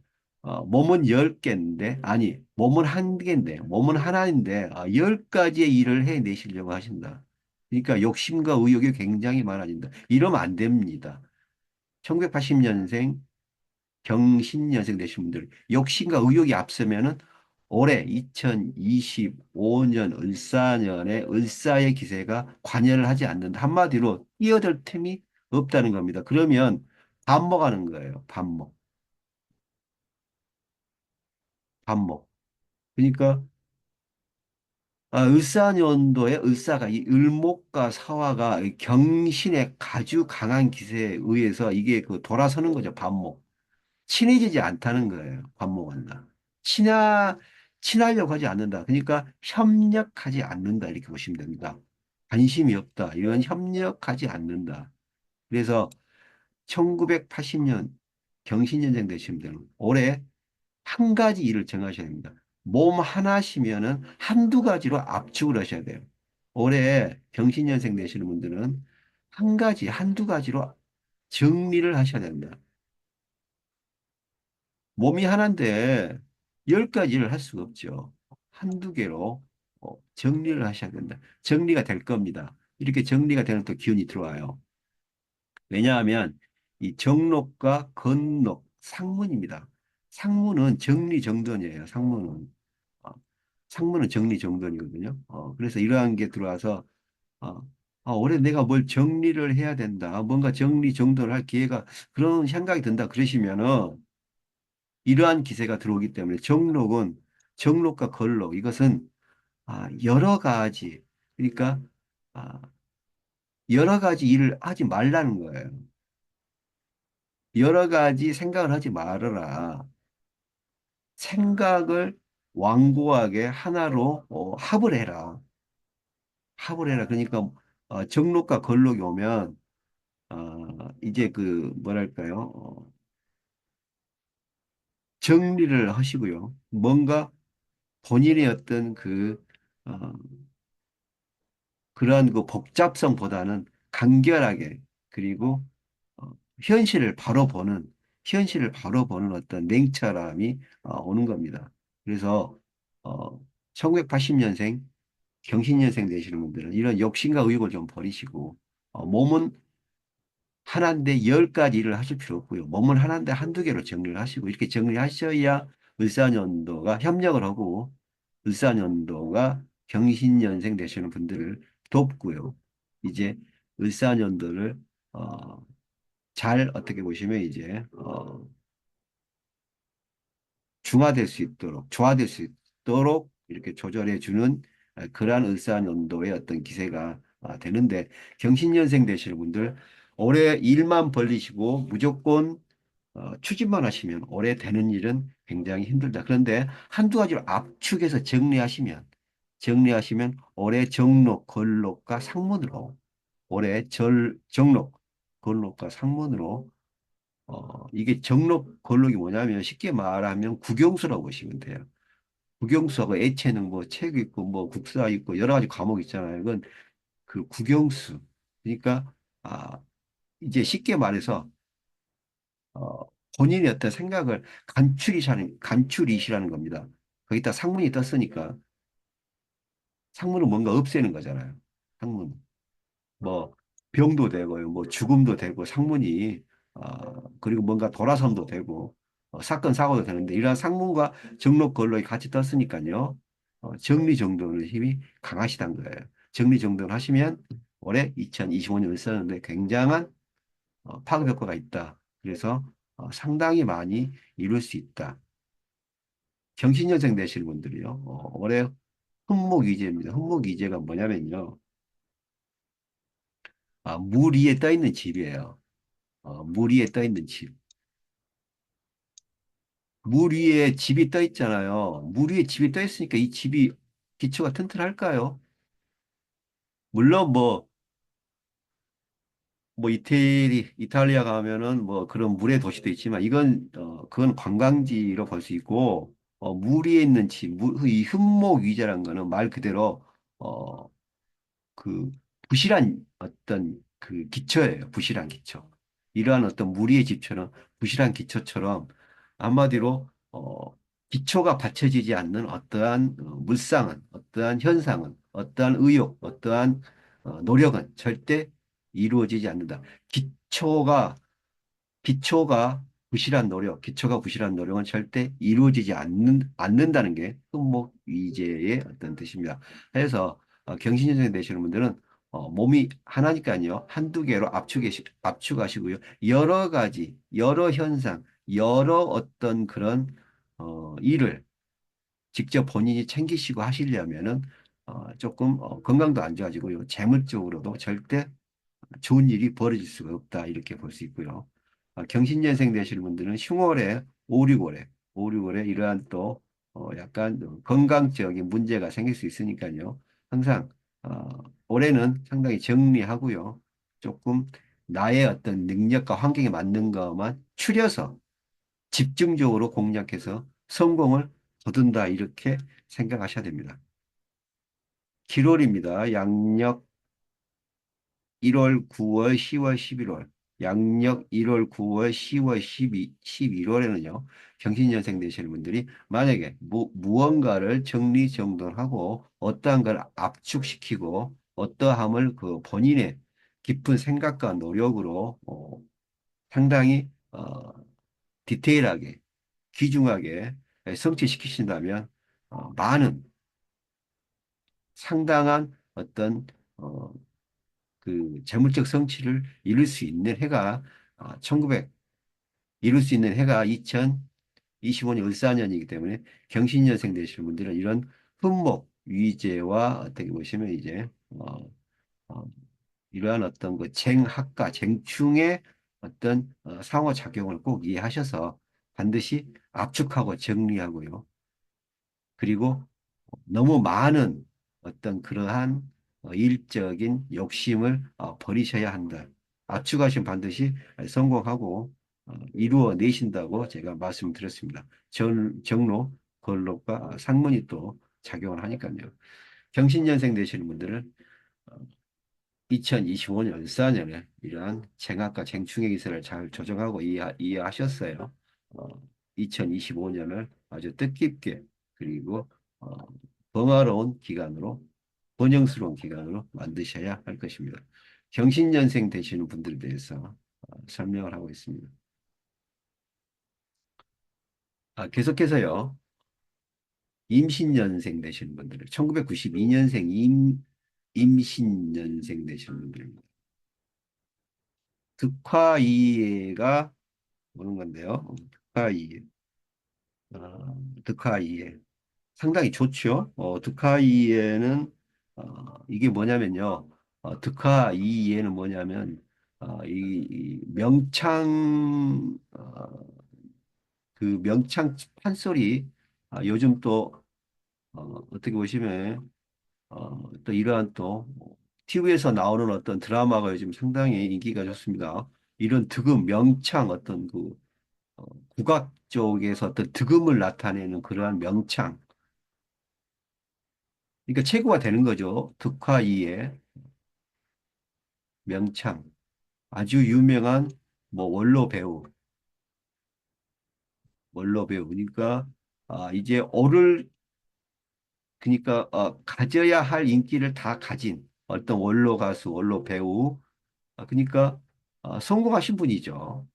몸은 10개인데 아니 몸은 한 개인데 몸은 하나인데 10가지의 일을 해내시려고 하신다. 그러니까 욕심과 의욕이 굉장히 많아진다. 이러면 안 됩니다. 1980년생 경신년생 되신 분들 욕심과 의욕이 앞서면은 올해 2025년 을사년에 을사의 기세가 관여를 하지 않는다. 한마디로 뛰어들 틈이 없다는 겁니다. 그러면 반목하는 거예요. 반목. 그러니까 을사년도에 을사가 이 을목과 사화가 이 경신의 아주 강한 기세에 의해서 이게 돌아서는 거죠. 반목. 친해지지 않다는 거예요. 반목한다. 친하, 친하려고 하지 않는다. 그러니까 협력하지 않는다. 이렇게 보시면 됩니다. 관심이 없다. 이건 협력하지 않는다. 그래서 1980년 경신년생 되신 분들은 올해 한 가지 일을 정하셔야 됩니다. 몸 하나시면은 한두 가지로 압축을 하셔야 돼요. 올해 경신년생 되시는 분들은 한두 가지로 정리를 하셔야 됩니다. 몸이 하나인데 열 가지를 할 수가 없죠. 한두 개로 정리를 하셔야 된다. 정리가 될 겁니다. 이렇게 정리가 되는 또 기운이 들어와요. 왜냐하면 이 정록과 건록, 상문입니다. 상문은 정리정돈이에요. 상문은. 어, 상문은 정리정돈이거든요. 그래서 이러한 게 들어와서 어, 올해 내가 뭘 정리를 해야 된다. 뭔가 정리정돈을 할 기회가 그런 생각이 든다. 그러시면은 이러한 기세가 들어오기 때문에 정록과 걸록 이것은 여러 가지 그러니까 아, 여러 가지 일을 하지 말라는 거예요. 여러 가지 생각을 하지 말아라. 생각을 완고하게 하나로 합을 해라. 합을 해라. 그러니까 정록과 걸록이 오면 이제 그 뭐랄까요? 정리를 하시고요. 뭔가 본인의 어떤 어, 그러한 그 복잡성보다는 간결하게 그리고 어, 현실을 바로 보는 현실을 바로 보는 어떤 냉철함이 오는 겁니다. 그래서 어, 1980년생 경신년생 되시는 분들은 이런 욕심과 의욕을 좀 버리시고 몸은 하나인데 열 가지 일을 하실 필요 없고요. 몸은 하나인데 한두 개로 정리를 하시고 이렇게 정리하셔야 을사년도가 협력을 하고 을사년도가 경신년생 되시는 분들을 돕고요. 이제 을사년도를 잘 어떻게 보시면 이제 중화될 수 있도록 조화될 수 있도록 이렇게 조절해 주는 그러한 을사년도의 어떤 기세가 되는데 경신년생 되시는 분들 올해 일만 벌리시고 무조건 추진만 하시면 올해 되는 일은 굉장히 힘들다. 그런데 한두 가지로 압축해서 정리하시면 올해 정록, 걸록과 상문으로 올해 정록, 걸록과 상문으로 이게 정록, 걸록이 뭐냐면 쉽게 말하면 국영수라고 보시면 돼요. 국영수하고 애체능 뭐 책 있고 뭐 국사 있고 여러 가지 과목 있잖아요. 이건 그 국영수. 그러니까 아 이제 쉽게 말해서 어, 본인의 어떤 생각을 간추리시라는 겁니다. 거기다 상문이 떴으니까 상문은 뭔가 없애는 거잖아요. 상문. 뭐 병도 되고요. 뭐 죽음도 되고 상문이 그리고 뭔가 돌아섬도 되고 사건 사고도 되는데 이러한 상문과 정록 걸록이 같이 떴으니까요. 정리정돈의 힘이 강하시단 거예요. 정리정돈 하시면 올해 2025년을 썼는데 굉장한 파급 효과가 있다. 그래서 상당히 많이 이룰 수 있다. 경신년생 되실 분들이요. 올해 흠목이제입니다. 흠목이제가 뭐냐면요. 물 위에 떠 있는 집이에요. 물 위에 떠 있는 집. 물 위에 집이 떠 있잖아요. 물 위에 집이 떠 있으니까 이 집이 기초가 튼튼할까요? 물론 뭐 이탈리아 가면은 뭐 그런 물의 도시도 있지만 그건 관광지로 볼 수 있고 물 위에 있는 집, 이 흠목 위자란 거는 말 그대로 어, 그 부실한 어떤 그 기초예요. 부실한 기초. 이러한 어떤 무리의 집처럼 부실한 기초처럼 한마디로 기초가 받쳐지지 않는 어떠한 물상은 어떠한 현상은 어떠한 의욕 어떠한 노력은 절대 이루어지지 않는다. 기초가 부실한 노력은 절대 이루어지지 않는다는 게 흠목위제의 어떤 뜻입니다. 그래서 경신현생 되시는 분들은 몸이 하나니까요. 한두 개로 압축하시고요. 여러 가지, 여러 현상, 여러 어떤 그런 일을 직접 본인이 챙기시고 하시려면은 조금 건강도 안 좋아지고요. 재물적으로도 절대 좋은 일이 벌어질 수가 없다. 이렇게 볼 수 있고요. 경신년생 되시는 분들은 흉월에 5, 6월에 이러한 또 약간 건강적인 문제가 생길 수 있으니까요. 항상 어, 올해는 상당히 정리하고요. 조금 나의 어떤 능력과 환경에 맞는 것만 추려서 집중적으로 공략해서 성공을 거둔다. 이렇게 생각하셔야 됩니다. 7월입니다. 양력 1월, 9월, 10월, 11월. 양력 1월, 9월, 10월, 11월에는요, 경신년생 되시는 분들이 만약에 무언가를 정리정돈하고 어떠한 걸 압축시키고 어떠함을 그 본인의 깊은 생각과 노력으로 상당히 디테일하게, 귀중하게 성취시키신다면 많은 상당한 어떤 어, 그 재물적 성취를 이룰 수 있는 해가 1900 이룰 수 있는 해가 2025년 을사년이기 때문에 경신년생 되시는 분들은 이런 품목 위제와 어떻게 보시면 이제 어, 이러한 어떤 그 쟁학과 쟁충의 어떤 상호작용을 꼭 이해하셔서 반드시 압축하고 정리하고요. 그리고 너무 많은 어떤 그러한 일적인 욕심을 버리셔야 한다. 압축하시면 반드시 성공하고 이루어내신다고 제가 말씀드렸습니다. 정로, 걸록과 상문이 또 작용을 하니까요. 경신년생 되시는 분들은 2025년, 4년에 이러한 쟁악과 쟁충의 기세를 잘 조정하고 이해하셨어요. 어, 2025년을 아주 뜻깊게 그리고 범화로운 기간으로 번영스러운 기간으로 만드셔야 할 것입니다. 경신년생 되시는 분들에 대해서 설명을 하고 있습니다. 계속해서요. 임신년생 되시는 분들, 1992년생 임신년생 되시는 분들입니다. 득화이해가 오는 건데요. 득화이해. 득화이해. 상당히 좋죠. 득화이해는 이게 뭐냐면요. 득화이해는 뭐냐면 이 명창 그 명창 판소리 요즘 또 어떻게 보시면 또 이러한 또 TV에서 나오는 어떤 드라마가 요즘 상당히 인기가 좋습니다. 이런 득음, 명창 어떤 그 국악 쪽에서 어떤 득음을 나타내는 그러한 명창. 그러니까 체구가 되는 거죠. 득화이의 명창. 아주 유명한 뭐 원로 배우. 그러니까 이제 그러니까 가져야 할 인기를 다 가진 어떤 원로 가수, 원로 배우. 그러니까 성공하신 분이죠.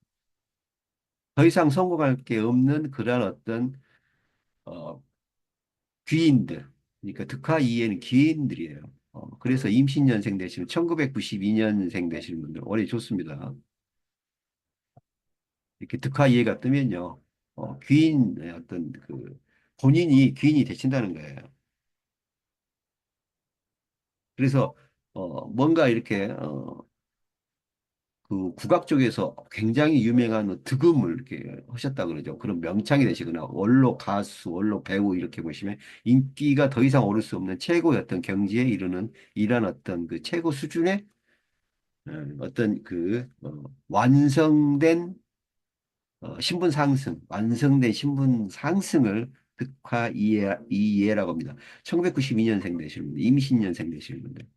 더 이상 성공할 게 없는 그러한 어떤 어, 귀인들. 그러니까 득화 이에는 귀인들이에요. 그래서 임신년생 되시는 1992년생 되시는 분들 올해 좋습니다. 이렇게 득화 이해가 뜨면요. 귀인의 어떤 그 본인이 귀인이 되신다는 거예요. 그래서 뭔가 이렇게 그 국악 쪽에서 굉장히 유명한 득음을 이렇게 하셨다 그러죠. 그런 명창이 되시거나 원로 가수, 원로 배우 이렇게 보시면 인기가 더 이상 오를 수 없는 최고의 어떤 경지에 이르는 이런 어떤 그 최고 수준의 어떤 그 완성된 신분 상승, 완성된 신분 상승을 득화 이해라고 합니다. 1992년생 되시는 분들, 임신년생 되시는 분들.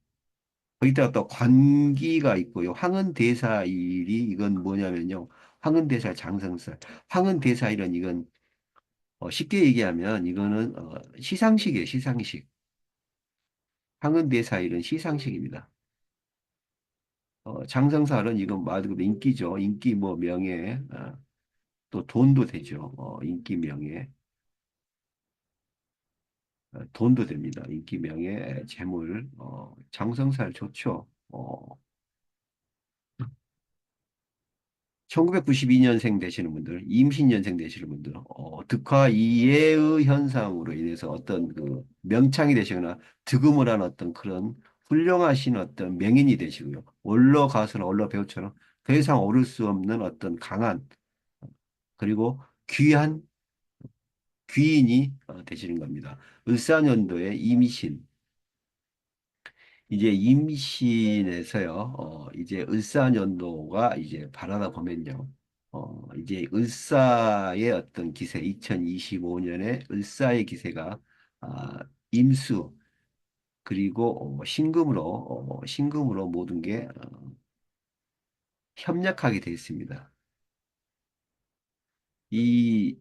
거기다가 또 관기가 있고요. 황은대사일이 이건 뭐냐면요. 황은대사 장성설. 황은대사일은 이건 쉽게 얘기하면 이거는 시상식이에요. 시상식. 황은대사일은 시상식입니다. 장성설은 이건 말 그대로 인기죠. 인기 뭐 명예 또 돈도 되죠. 인기 명예 돈도 됩니다. 인기 명예 재물 장성살 좋죠. 1992년생 되시는 분들, 임신년생 되시는 분들, 득화 이해의 현상으로 인해서 어떤 그 명창이 되시거나 득음을 한 어떤 그런 훌륭하신 어떤 명인이 되시고요. 원로 가수나 원로 배우처럼 더 이상 오를 수 없는 어떤 강한 그리고 귀한 귀인이 되시는 겁니다. 을사년도에 임신, 이제 임신에서요, 이제 을사년도가 이제 바라다 보면요, 이제 을사의 어떤 기세, 2025년에 을사의 기세가, 임수, 그리고 신금으로 모든 게 협력하게 되어 있습니다. 이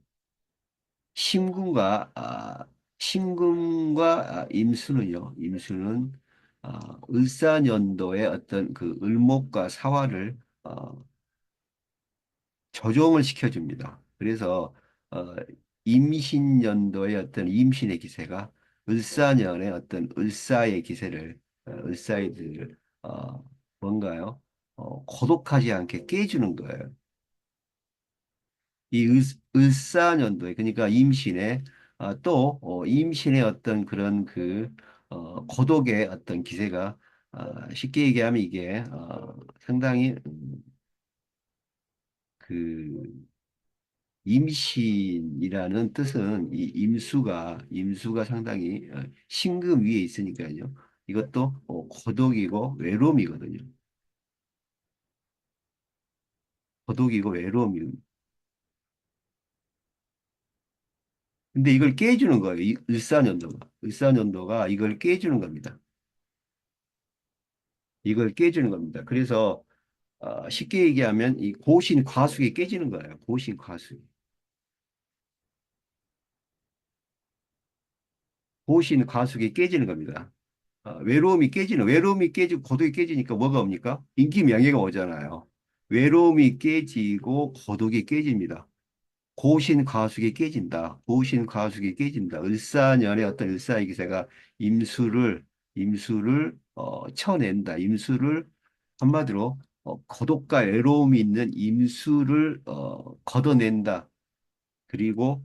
심금과 임수는요. 임수는 을사년도의 어떤 그 을목과 사화를 조정을 시켜줍니다. 그래서 어, 임신년도의 어떤 임신의 기세가 을사년의 어떤 을사의 기세를 을사의 들 뭔가요? 고독하지 않게 깨주는 거예요. 이 을사년도에 그러니까 임신에 또 임신의 어떤 그런 그 고독의 어떤 기세가 쉽게 얘기하면 이게 상당히 그 임신이라는 뜻은 이 임수가 상당히 신금 위에 있으니까요. 이것도 고독이고 외로움이거든요. 고독이고 외로움이. 근데 이걸 깨주는 거예요. 이 을사년도가 이걸 깨주는 겁니다. 이걸 깨주는 겁니다. 그래서 쉽게 얘기하면 이 고신 과숙이 깨지는 거예요. 고신 과숙. 고신 과숙이 깨지는 겁니다. 외로움이 깨지고 고독이 깨지니까 뭐가 옵니까? 인기 명예가 오잖아요. 외로움이 깨지고 고독이 깨집니다. 고신 과숙이 깨진다. 고신 과숙이 깨진다. 을사년의 어떤 을사의 기세가 임수를 쳐낸다. 임수를 한마디로 고독과 외로움이 있는 임수를 걷어낸다. 그리고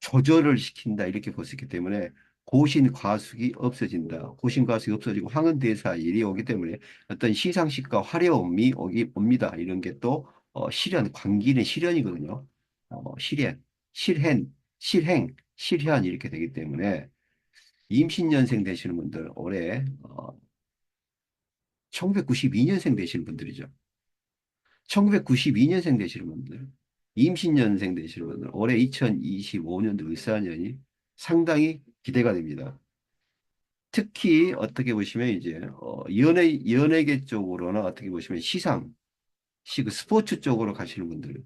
조절을 시킨다 이렇게 볼 수 있기 때문에 고신 과숙이 없어진다. 고신 과숙이 없어지고 황은대사 일이 오기 때문에 어떤 시상식과 화려함이 옵니다. 이런 게 또 실현, 광기는 실현이거든요. 실행, 실현 이렇게 되기 때문에 임신년생 되시는 분들 올해 1992년생 되시는 분들이죠. 1992년생 되시는 분들, 임신년생 되시는 분들, 올해 2025년도 을사년이 상당히 기대가 됩니다. 특히 어떻게 보시면 이제 연예계 쪽으로나 어떻게 보시면 그 스포츠 쪽으로 가시는 분들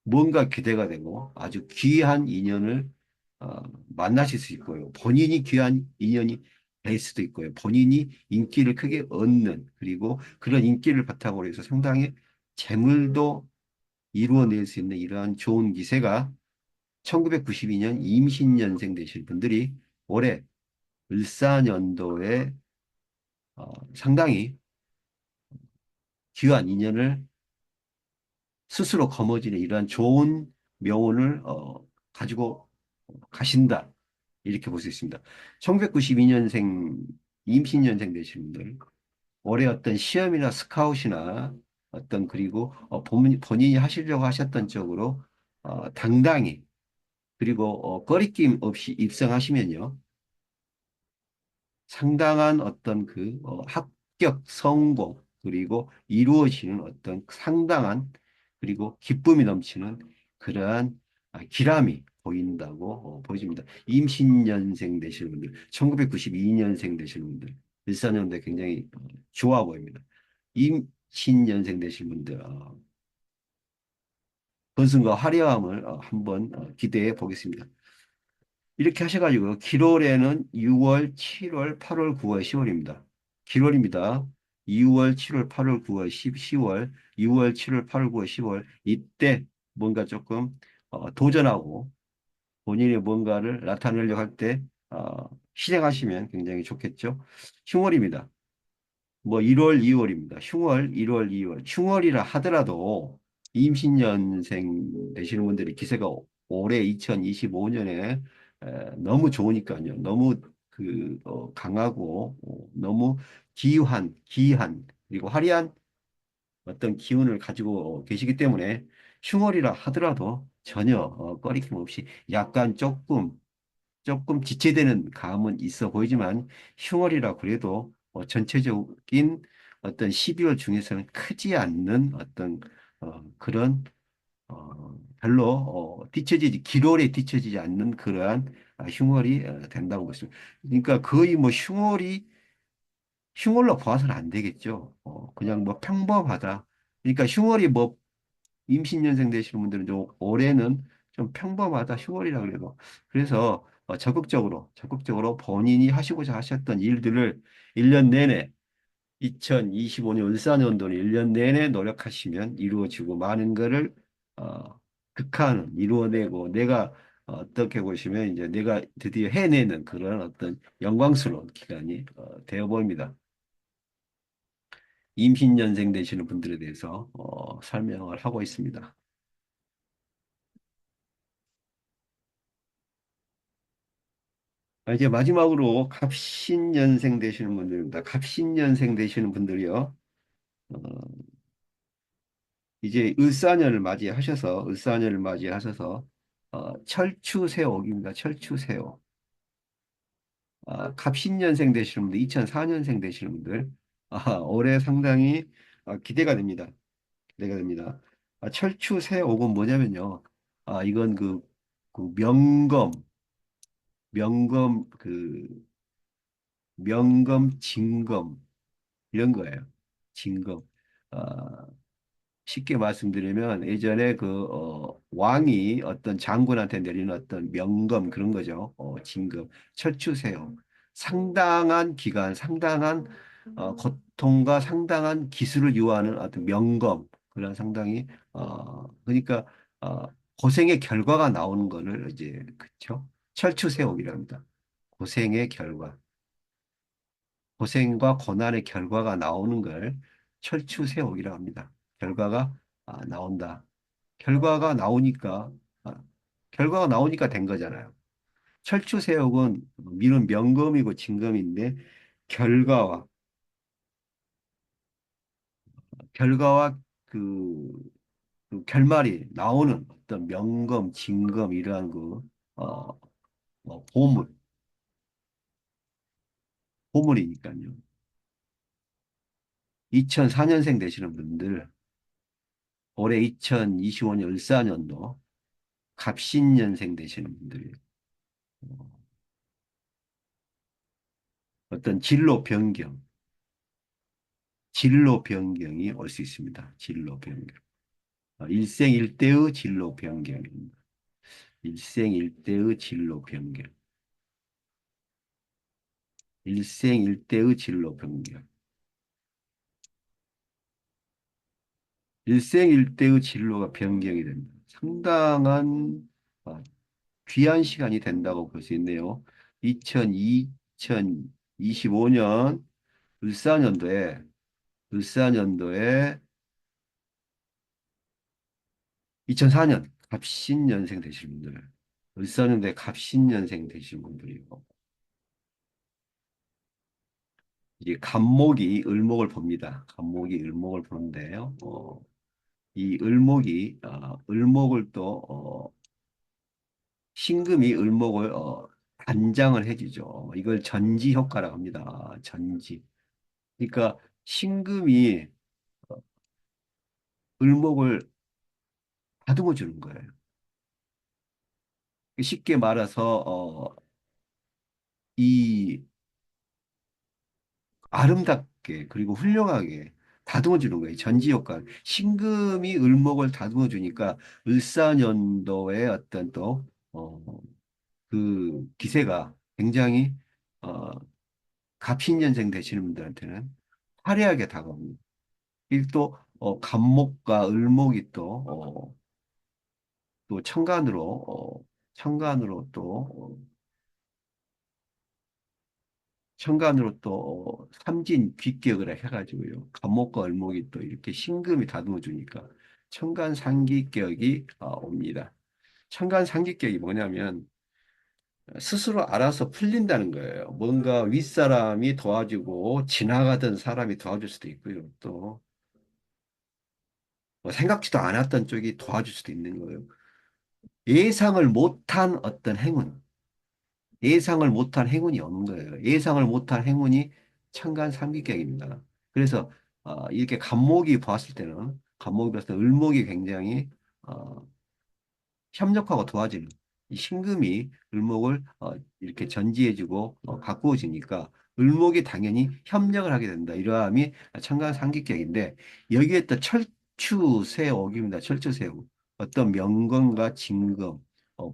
뭔가 기대가 되고 아주 귀한 인연을 만나실 수 있고요. 본인이 귀한 인연이 될 수도 있고요. 본인이 인기를 크게 얻는 그리고 그런 인기를 바탕으로 해서 상당히 재물도 이루어낼 수 있는 이러한 좋은 기세가 1992년 임신년생 되실 분들이 올해 을사년도에 상당히 귀한 인연을 스스로 거머쥐는 이러한 좋은 명운을 가지고 가신다. 이렇게 볼 수 있습니다. 1992년생 임신년생 되신 분들 올해 어떤 시험이나 스카웃이나 어떤 그리고 본인이 하시려고 하셨던 쪽으로 당당히 그리고 거리낌 없이 입성하시면요. 상당한 어떤 그 합격, 성공, 그리고 이루어지는 어떤 상당한 그리고 기쁨이 넘치는 그러한 기람이 보인다고 보여집니다. 임신년생 되시는 분들, 1992년생 되시는 분들, 일사년도에 굉장히 좋아 보입니다. 임신년생 되신 분들, 건승과 화려함을 한번 기대해 보겠습니다. 이렇게 하셔가지고 기롤에는 6월, 7월, 8월, 9월, 10월입니다. 기롤입니다. 2월, 7월, 8월, 9월, 10월, 6월, 7월, 8월, 9월, 10월 이때 뭔가 조금 도전하고 본인의 뭔가를 나타내려고 할 때 실행하시면 굉장히 좋겠죠. 흉월입니다. 뭐 1월, 2월입니다. 흉월, 1월, 2월. 흉월이라 하더라도 임신년생 되시는 분들이 기세가 올해 2025년에 너무 좋으니까요. 너무 강하고 너무 기한 그리고 화려한 어떤 기운을 가지고 계시기 때문에 흉월이라 하더라도 전혀 꺼리낌 없이 약간 조금 지체되는 감은 있어 보이지만 흉월이라 그래도 전체적인 어떤 12월 중에서는 크지 않는 어떤 그런 별로 기롤에 뒤처지지 않는 그러한 흉월이 된다고 보습니다. 그러니까 거의 뭐 흉월이 흉얼로 봐서는 안 되겠죠. 그냥 뭐 평범하다. 그러니까 흉얼이 뭐 임신년생 되시는 분들은 좀 올해는 좀 평범하다 흉얼이라 그래도 그래서 적극적으로 본인이 하시고자 하셨던 일들을 1년 내내 2025년 울산연도는 1년 내내 노력하시면 이루어지고 많은 거를 어, 극한은 이루어내고 내가 어떻게 보시면 이제 내가 드디어 해내는 그런 어떤 영광스러운 기간이 되어 보입니다. 임신연생 되시는 분들에 대해서 설명을 하고 있습니다. 이제 마지막으로 갑신년생 되시는 분들입니다. 갑신년생 되시는 분들이요. 어, 이제 을사년을 맞이하셔서 철추세옥입니다. 철추세옥. 갑신년생 되시는 분들, 2004년생 되시는 분들, 올해 상당히 기대가 됩니다. 기대가 됩니다. 철추세옥은 뭐냐면요. 이건 그 명검, 명검, 징검, 이런 거예요. 징검. 아, 쉽게 말씀드리면 예전에 왕이 어떤 장군한테 내리는 어떤 명검 그런 거죠. 징검, 철추세요. 상당한 기간, 상당한 고통과 상당한 기술을 요하는 어떤 명검 그런 상당히 그러니까 어, 고생의 결과가 나오는 거를 이제 그쵸? 철추세옥이라 합니다. 고생의 결과. 고생과 고난의 결과가 나오는 걸 철추세옥이라고 합니다. 결과가 나온다. 결과가 나오니까 아, 결과가 나오니까 된 거잖아요. 철추세옥은 미는 명검이고 진검인데 결과와 결과와 그, 그 결말이 나오는 어떤 명검, 진검 이러한 어, 보물, 보물이니까요. 2004년생 되시는 분들 올해 2025년 을사년도 갑신년생 되시는 분들이 어떤 진로 변경이 올 수 있습니다. 진로 변경. 일생일대의 진로 변경입니다. 일생일대의 진로 변경. 일생일대의 진로 변경. 일생일대의 진로가 변경이 됩니다. 상당한 어, 귀한 시간이 된다고 볼 수 있네요. 2025년 을사년도에 을사년도에 2004년 갑신년생 되신 분들, 을사년도에 갑신년생 되신 분들이요. 이제 갑목이 을목을 봅니다. 갑목이 을목을 보는데요. 이 을목을 또 신금이 을목을 단장을 해주죠. 이걸 전지 효과라고 합니다. 전지. 그러니까 신금이 을목을 다듬어 주는 거예요. 쉽게 말해서 이 아름답게 그리고 훌륭하게 다듬어 주는 거예요. 전지 효과. 신금이 을목을 다듬어 주니까 을사년도의 어떤 또 그 기세가 굉장히 어, 갑신년생 되시는 분들한테는 화려하게 다가옵니다. 그리고 또 갑목과 을목이 또 천간으로 또 삼진 귀격을 해가지고요. 갑목과 을목이 또 이렇게 신금이 다듬어 주니까 천간상기격이 옵니다. 천간상기격이 뭐냐면 스스로 알아서 풀린다는 거예요. 뭔가 윗사람이 도와주고 지나가던 사람이 도와줄 수도 있고요. 또뭐 생각지도 않았던 쪽이 도와줄 수도 있는 거예요. 예상을 못한 어떤 행운, 예상을 못한 행운이 오는 거예요. 예상을 못한 행운이 천간삼기격입니다. 그래서 이렇게 갑목이 봤을 때 을목이 굉장히 어, 협력하고 도와주는 이 신금이 을목을 이렇게 전지해주고 가꾸어주니까 을목이 당연히 협력을 하게 된다. 이러함이 천간상기격인데 여기에 또 철추세옥입니다. 철추세옥. 어떤 명건과 진금,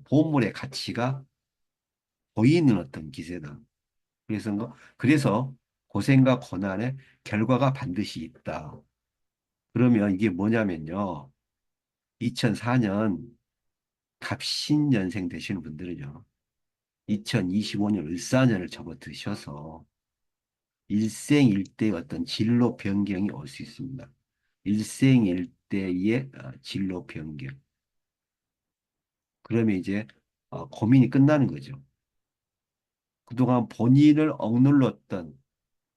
보물의 가치가 보이는 어떤 기세다. 그래서 고생과 고난의 결과가 반드시 있다. 그러면 이게 뭐냐면요. 2004년 갑신년생 되시는 분들은요. 2025년 을사년을 접어드셔서 일생일대의 어떤 진로 변경이 올 수 있습니다. 일생일대의 진로 변경. 그러면 이제 고민이 끝나는 거죠. 그동안 본인을 억눌렀던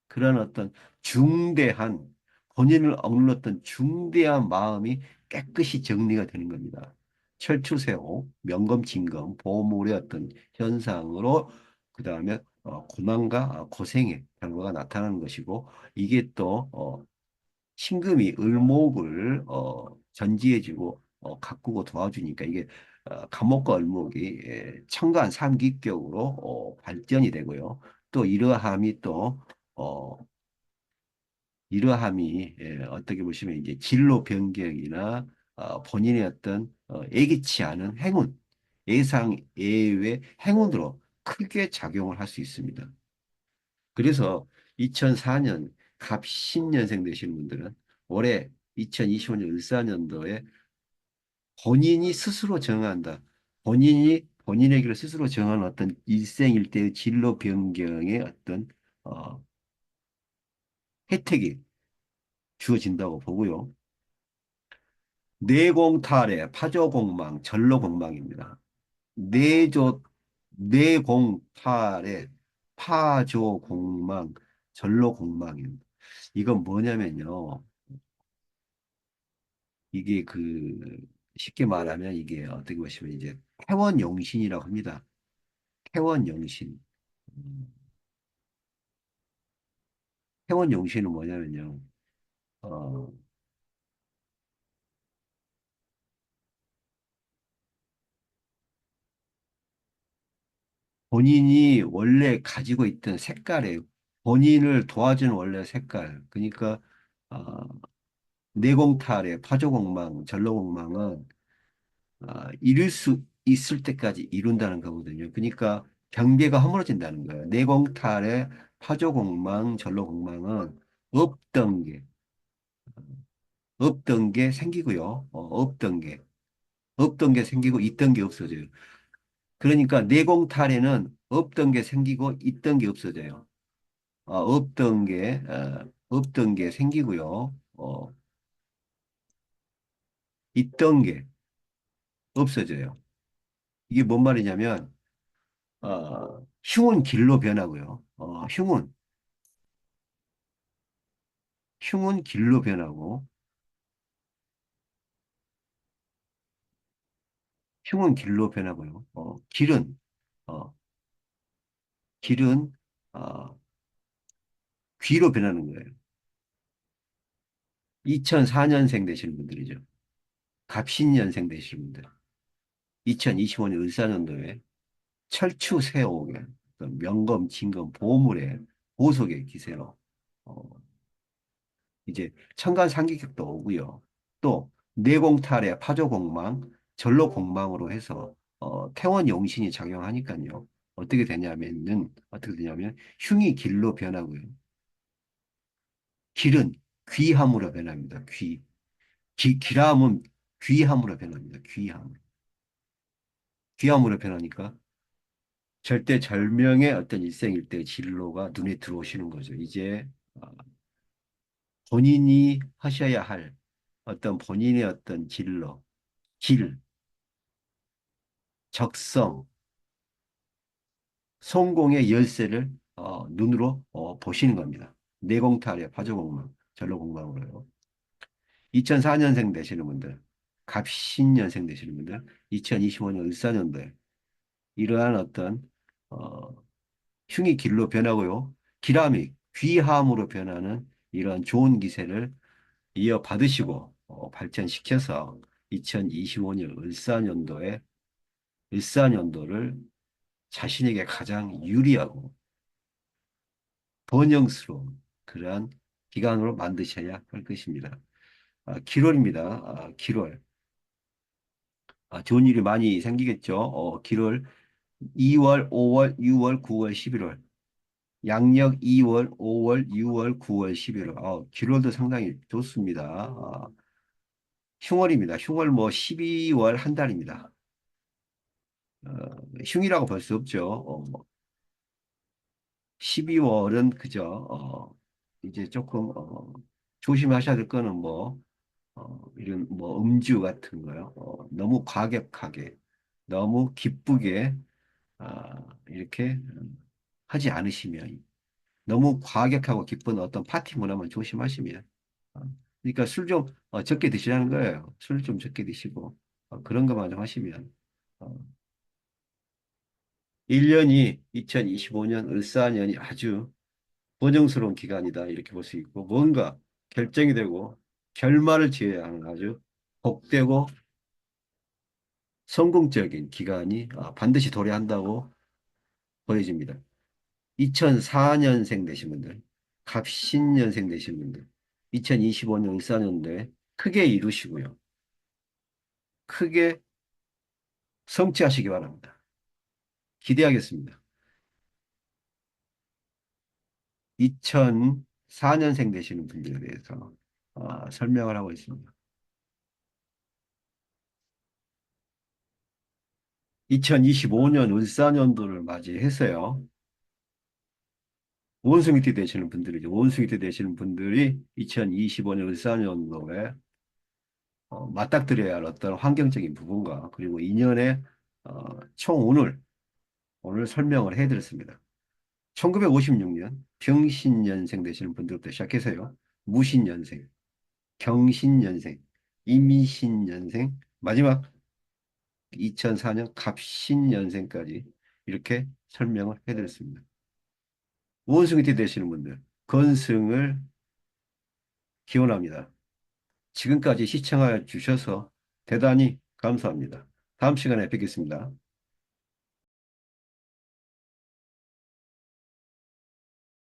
그런 어떤 중대한 본인을 억눌렀던 중대한 마음이 깨끗이 정리가 되는 겁니다. 철추세호, 명검진검, 보물의 어떤 현상으로 그 다음에 고난과 고생의 결과가 나타나는 것이고 이게 또 신금이 을목을 전지해주고 가꾸고 도와주니까 이게 갑목과 을목이 천간 삼기격으로 발전이 되고요. 또 어, 이러함이 어떻게 보시면 이제 진로 변경이나 본인의 어떤 예기치 않은 행운, 예상 예외의 행운으로 크게 작용을 할 수 있습니다. 그래서 2004년 갑신년생 되시는 분들은 올해 2025년 을사년도에 본인이 스스로 정한다. 본인이 본인에게 스스로 정한 어떤 일생일대의 진로 변경의 어떤 어, 혜택이 주어진다고 보고요. 내공탈의 파조공망, 전로공망입니다. 내조, 내공탈의 파조공망, 전로공망입니다. 이건 뭐냐면요. 이게 쉽게 말하면 이게 어떻게 보시면 이제 태원용신이라고 합니다. 태원용신. 음, 태원용신은 뭐냐면요. 어, 본인이 원래 가지고 있던 색깔에 본인을 도와주는 원래 색깔. 그러니까, 어, 내공탈의 파조공망, 전로공망은 이룰 수 있을 때까지 이룬다는 거거든요. 그러니까 경계가 허물어진다는 거예요. 내공탈의 파조공망, 전로공망은 없던 게, 없던 게 생기고요. 없던 게 생기고 있던 게 없어져요. 그러니까 내공탈에는 없던 게 생기고 있던 게 없어져요. 없던 게 생기고요. 있던 게 없어져요. 이게 뭔 말이냐면, 흉은 길로 변하고요. 흉은 길로 변하고, 흉은 길로 변하고요. 어, 길은, 어, 귀로 변하는 거예요. 2004년생 되시는 분들이죠. 갑신년생 되시는 분들. 2025년 을사년도에 철추세옥의 어떤 명검, 진검, 보물의 보석의 기세로, 어, 이제 천간상기격도 오고요. 또 내공탈의 파조공망, 전로공망으로 해서 태원용신이 작용하니까요. 어떻게 되냐면 흉이 길로 변하고요. 길은 귀함으로 변합니다. 기람은 귀함으로 변합니다. 귀함으로 변하니까 절대절명의 어떤 일생일대 진로가 눈에 들어오시는 거죠. 이제 어, 본인이 하셔야 할 어떤 본인의 어떤 진로, 길, 적성, 성공의 열쇠를 눈으로 보시는 겁니다. 내공탈의 파조공망, 전로공망으로요. 2004년생 되시는 분들, 갑신년생 되시는 분들, 2025년 을사년도에 이러한 어떤 어, 흉이 길로 변하고요. 기람이 귀함으로 변하는 이런 좋은 기세를 이어받으시고 발전시켜서 2025년 을사년도를 자신에게 가장 유리하고 번영스러운 그러한 기간으로 만드셔야 할 것입니다. 기월입니다. 기월. 좋은 일이 많이 생기겠죠. 기월 2월, 5월, 6월, 9월, 11월. 양력 2월, 5월, 6월, 9월, 11월. 기월도 상당히 좋습니다. 흉월입니다. 흉월 뭐 12월 한 달입니다. 어, 흉이라고 볼 수 없죠. 12월은 그저 이제 조금 조심하셔야 될 거는 뭐 이런 뭐 음주 같은 거요. 너무 과격하게, 너무 기쁘게 이렇게 하지 않으시면 너무 과격하고 기쁜 어떤 파티 문화만 조심하시면 어, 그러니까 술 좀 적게 드시라는 거예요. 술 좀 적게 드시고 그런 것만 좀 하시면 어, 1년이 2025년 을사년이 아주 번영스러운 기간이다 이렇게 볼 수 있고 뭔가 결정이 되고 결말을 지어야 하는 아주 복되고 성공적인 기간이 반드시 도래한다고 보여집니다. 2004년생 되신 분들, 갑신년생 되신 분들, 2025년 을사년도에 크게 이루시고요. 크게 성취하시기 바랍니다. 기대하겠습니다. 2004년생 되시는 분들에 대해서 설명을 하고 있습니다. 2025년 을사년도를 맞이해서요. 원숭이띠 되시는 분들이죠. 원숭이띠 되시는 분들이 2025년 을사년도에 맞닥뜨려야 할 어떤 환경적인 부분과 그리고 인연의 총운을 오늘 설명을 해드렸습니다. 1956년 병신년생 되시는 분들부터 시작해서요. 무신년생, 경신년생, 임신년생, 마지막 2004년 갑신년생까지 이렇게 설명을 해드렸습니다. 원숭이띠 되시는 분들 건승을 기원합니다. 지금까지 시청해 주셔서 대단히 감사합니다. 다음 시간에 뵙겠습니다.